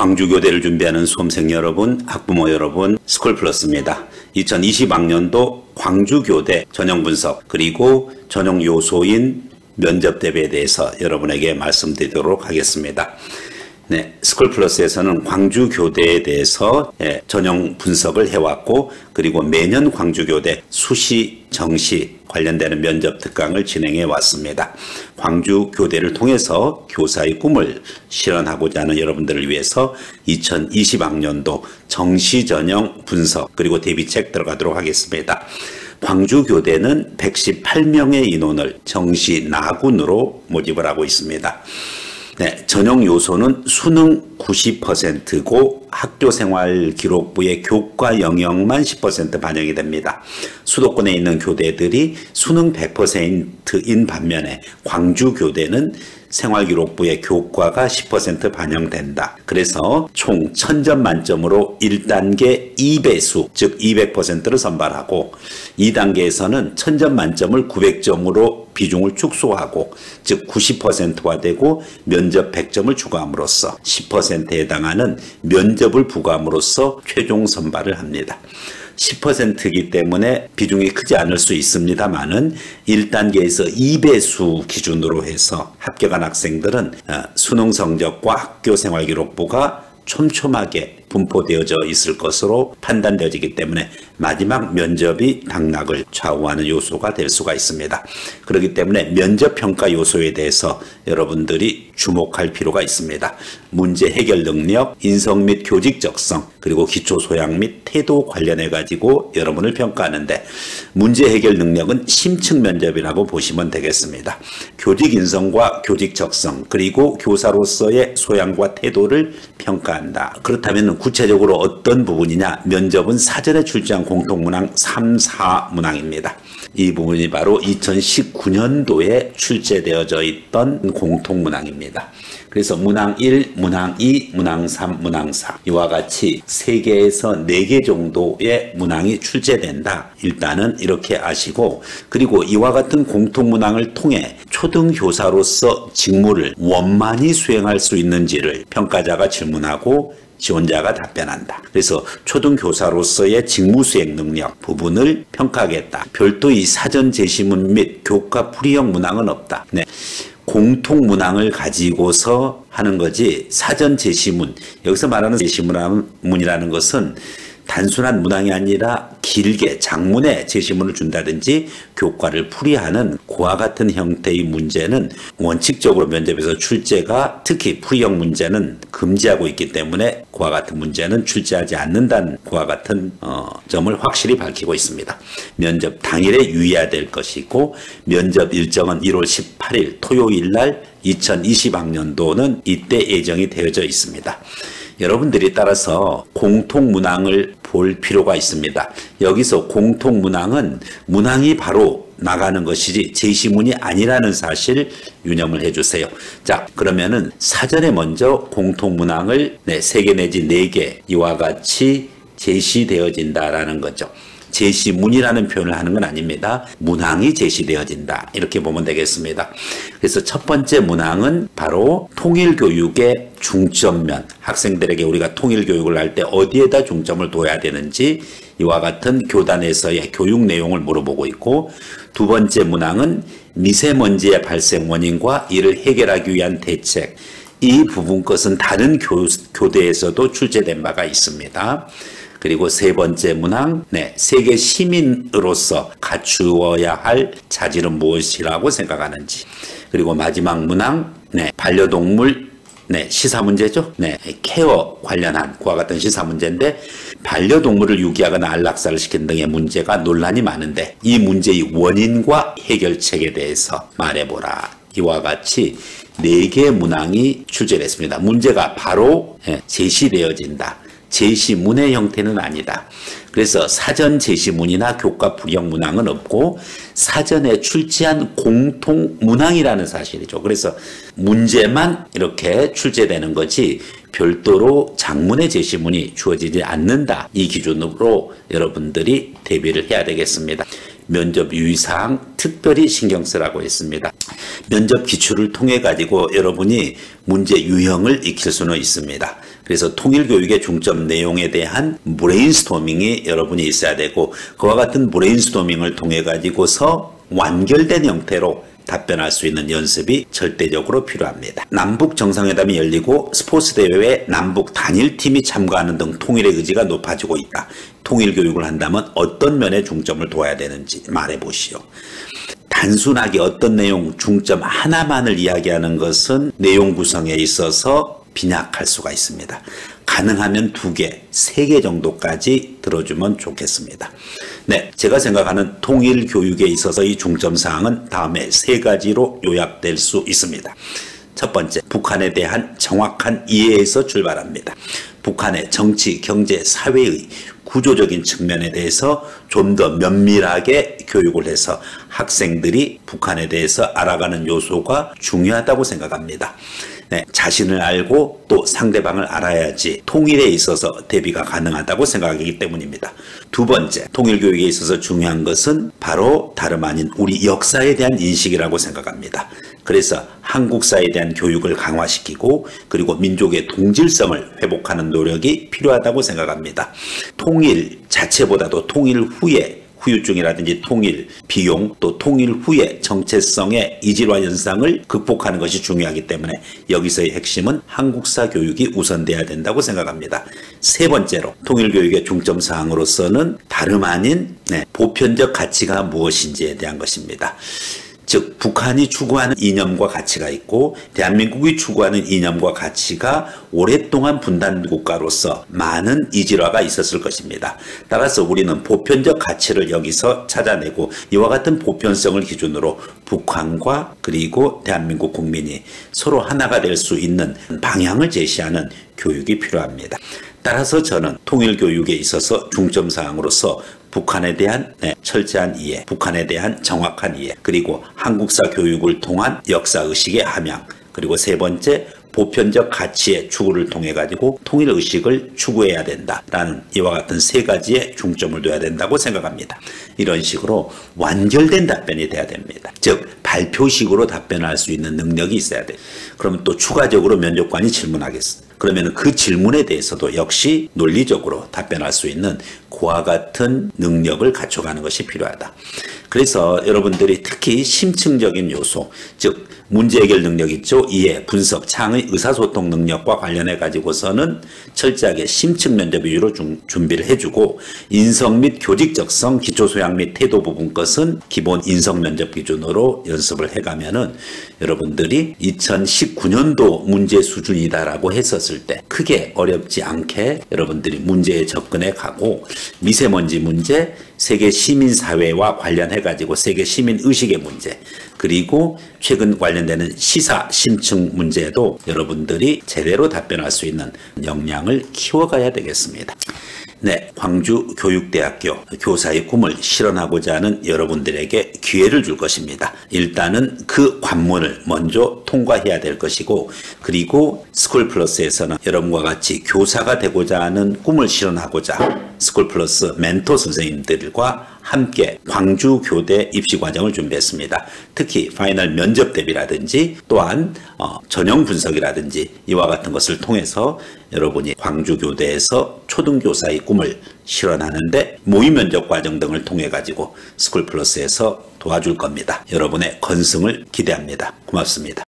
광주교대를 준비하는 수험생 여러분, 학부모 여러분, 스쿨플러스입니다. 2020학년도 광주교대 전형분석 그리고 전형 요소인 면접 대비에 대해서 여러분에게 말씀드리도록 하겠습니다. 네, 스쿨플러스에서는 광주교대에 대해서 전형 분석을 해왔고, 그리고 매년 광주교대 수시, 정시 관련되는 면접 특강을 진행해 왔습니다. 광주교대를 통해서 교사의 꿈을 실현하고자 하는 여러분들을 위해서 2020학년도 정시 전형 분석 그리고 대비책 들어가도록 하겠습니다. 광주교대는 118명의 인원을 정시 나군으로 모집을 하고 있습니다. 네, 전형 요소는 수능 90%고 학교생활기록부의 교과 영역만 10% 반영이 됩니다. 수도권에 있는 교대들이 수능 100%인 반면에 광주교대는 생활기록부의 교과가 10% 반영된다. 그래서 총 1000점 만점으로 1단계 2배수, 즉 200%를 선발하고 2단계에서는 1000점 만점을 900점으로 비중을 축소하고, 즉 90%화 되고 면접 100점을 추가함으로써 10%에 해당하는 면접을 부과함으로써 최종 선발을 합니다. 10%이기 때문에 비중이 크지 않을 수 있습니다만은 1단계에서 2배수 기준으로 해서 합격한 학생들은 수능 성적과 학교생활기록부가 촘촘하게 분포되어져 있을 것으로 판단되어지기 때문에 마지막 면접이 당락을 좌우하는 요소가 될 수가 있습니다. 그렇기 때문에 면접평가 요소에 대해서 여러분들이 주목할 필요가 있습니다. 문제 해결 능력, 인성 및 교직 적성, 그리고 기초 소양 및 태도 관련해 가지고 여러분을 평가하는데, 문제 해결 능력은 심층 면접이라고 보시면 되겠습니다. 교직 인성과 교직 적성, 그리고 교사로서의 소양과 태도를 평가한다. 그렇다면 구체적으로 어떤 부분이냐? 면접은 사전에 출제한 공통문항 3, 4문항입니다. 이 부분이 바로 2019년도에 출제되어져 있던 공통문항입니다. 그래서 문항 1, 문항 2, 문항 3, 문항 4 이와 같이 3개에서 4개 정도의 문항이 출제된다. 일단은 이렇게 아시고, 그리고 이와 같은 공통문항을 통해 초등교사로서 직무를 원만히 수행할 수 있는지를 평가자가 질문하고 지원자가 답변한다. 그래서 초등교사로서의 직무수행 능력 부분을 평가하겠다. 별도의 사전 제시문 및 교과 풀이형 문항은 없다. 네. 공통문항을 가지고서 하는 거지, 사전 제시문, 여기서 말하는 제시문이라는 것은 단순한 문항이 아니라 길게 장문의 제시문을 준다든지 교과를 풀이하는 그와 같은 형태의 문제는 원칙적으로 면접에서 출제가, 특히 풀이형 문제는 금지하고 있기 때문에 그와 같은 문제는 출제하지 않는다는 그와 같은 점을 확실히 밝히고 있습니다. 면접 당일에 유의해야 될 것이고, 면접 일정은 1월 18일 토요일 날 2020학년도는 이때 예정이 되어져 있습니다. 여러분들이 따라서 공통문항을 볼 필요가 있습니다. 여기서 공통문항은 문항이 바로 나가는 것이지 제시문이 아니라는 사실 유념을 해주세요. 자, 그러면은 사전에 먼저 공통문항을 3개 내지 4개 이와 같이 제시되어진다라는 거죠. 제시문이라는 표현을 하는 건 아닙니다. 문항이 제시되어진다, 이렇게 보면 되겠습니다. 그래서 첫 번째 문항은 바로 통일교육의 중점면, 학생들에게 우리가 통일교육을 할 때 어디에다 중점을 둬야 되는지 이와 같은 교단에서의 교육 내용을 물어보고 있고, 두 번째 문항은 미세먼지의 발생 원인과 이를 해결하기 위한 대책, 이 부분 것은 다른 교대에서도 출제된 바가 있습니다. 그리고 세 번째 문항, 세계 시민으로서 갖추어야 할 자질은 무엇이라고 생각하는지. 그리고 마지막 문항, 반려동물, 시사 문제죠. 케어 관련한 그와 같은 시사 문제인데, 반려동물을 유기하거나 안락사를 시킨 등의 문제가 논란이 많은데 이 문제의 원인과 해결책에 대해서 말해보라. 이와 같이 4개의 문항이 출제됐습니다. 문제가 바로 제시되어진다. 제시문의 형태는 아니다. 그래서 사전 제시문이나 교과 풀이형 문항은 없고 사전에 출제한 공통 문항이라는 사실이죠. 그래서 문제만 이렇게 출제되는 거지 별도로 장문의 제시문이 주어지지 않는다. 이 기준으로 여러분들이 대비를 해야 되겠습니다. 면접 유의사항 특별히 신경 쓰라고 했습니다. 면접 기출을 통해 가지고 여러분이 문제 유형을 익힐 수는 있습니다. 그래서 통일교육의 중점 내용에 대한 브레인스토밍이 여러분이 있어야 되고, 그와 같은 브레인스토밍을 통해 가지고서 완결된 형태로 답변할 수 있는 연습이 절대적으로 필요합니다. 남북 정상회담이 열리고 스포츠 대회에 남북 단일팀이 참가하는 등 통일의 의지가 높아지고 있다. 통일교육을 한다면 어떤 면에 중점을 둬야 되는지 말해보시오. 단순하게 어떤 내용, 중점 하나만을 이야기하는 것은 내용 구성에 있어서 빈약할 수가 있습니다. 가능하면 2개, 3개 정도까지 들어주면 좋겠습니다. 네, 제가 생각하는 통일 교육에 있어서 이 중점 사항은 다음에 3가지로 요약될 수 있습니다. 첫 번째, 북한에 대한 정확한 이해에서 출발합니다. 북한의 정치, 경제, 사회의 구조적인 측면에 대해서 좀 더 면밀하게 교육을 해서 학생들이 북한에 대해서 알아가는 요소가 중요하다고 생각합니다. 네, 자신을 알고 또 상대방을 알아야지 통일에 있어서 대비가 가능하다고 생각하기 때문입니다. 2번째, 통일교육에 있어서 중요한 것은 바로 다름 아닌 우리 역사에 대한 인식이라고 생각합니다. 그래서 한국사에 대한 교육을 강화시키고 그리고 민족의 동질성을 회복하는 노력이 필요하다고 생각합니다. 통일 자체보다도 통일 후에 후유증이라든지 통일 비용, 또 통일 후에 정체성의 이질화 현상을 극복하는 것이 중요하기 때문에 여기서의 핵심은 한국사 교육이 우선돼야 된다고 생각합니다. 3번째로 통일교육의 중점 사항으로서는 다름 아닌 보편적 가치가 무엇인지에 대한 것입니다. 즉 북한이 추구하는 이념과 가치가 있고 대한민국이 추구하는 이념과 가치가 오랫동안 분단 국가로서 많은 이질화가 있었을 것입니다. 따라서 우리는 보편적 가치를 여기서 찾아내고 이와 같은 보편성을 기준으로 북한과 그리고 대한민국 국민이 서로 하나가 될 수 있는 방향을 제시하는 교육이 필요합니다. 따라서 저는 통일교육에 있어서 중점사항으로서 북한에 대한 철저한 이해, 북한에 대한 정확한 이해, 그리고 한국사 교육을 통한 역사의식의 함양, 그리고 3번째, 보편적 가치의 추구를 통해 가지고 통일의식을 추구해야 된다라는 이와 같은 3가지의 중점을 둬야 된다고 생각합니다. 이런 식으로 완결된 답변이 돼야 됩니다. 즉 발표식으로 답변할 수 있는 능력이 있어야 돼요. 그러면 또 추가적으로 면접관이 질문하겠습니다. 그러면 그 질문에 대해서도 역시 논리적으로 답변할 수 있는 그와 같은 능력을 갖춰가는 것이 필요하다. 그래서 여러분들이 특히 심층적인 요소, 즉 문제 해결 능력 있죠. 이해, 분석, 창의 의사소통 능력과 관련해 가지고서는 철저하게 심층 면접 위주로 준비를 해주고, 인성 및 교직적성, 기초소양 및 태도 부분 것은 기본 인성 면접 기준으로 연습을 해가면은 여러분들이 2019년도 문제 수준이다라고 했었을 때 크게 어렵지 않게 여러분들이 문제에 접근해 가고, 미세먼지 문제, 세계 시민사회와 관련해 가지고 세계 시민의식의 문제, 그리고 최근 관련되는 시사 심층 문제도 여러분들이 제대로 답변할 수 있는 역량을 키워가야 되겠습니다. 네, 광주교육대학교 교사의 꿈을 실현하고자 하는 여러분들에게 기회를 줄 것입니다. 일단은 그 관문을 먼저 통과해야 될 것이고, 그리고 스쿨플러스에서는 여러분과 같이 교사가 되고자 하는 꿈을 실현하고자 스쿨플러스 멘토 선생님들과 함께 광주교대 입시과정을 준비했습니다. 특히 파이널 면접 대비라든지 또한 전형 분석이라든지 이와 같은 것을 통해서 여러분이 광주교대에서 초등교사의 꿈을 실현하는데 모의 면접 과정 등을 통해 가지고 스쿨플러스에서 도와줄 겁니다. 여러분의 건승을 기대합니다. 고맙습니다.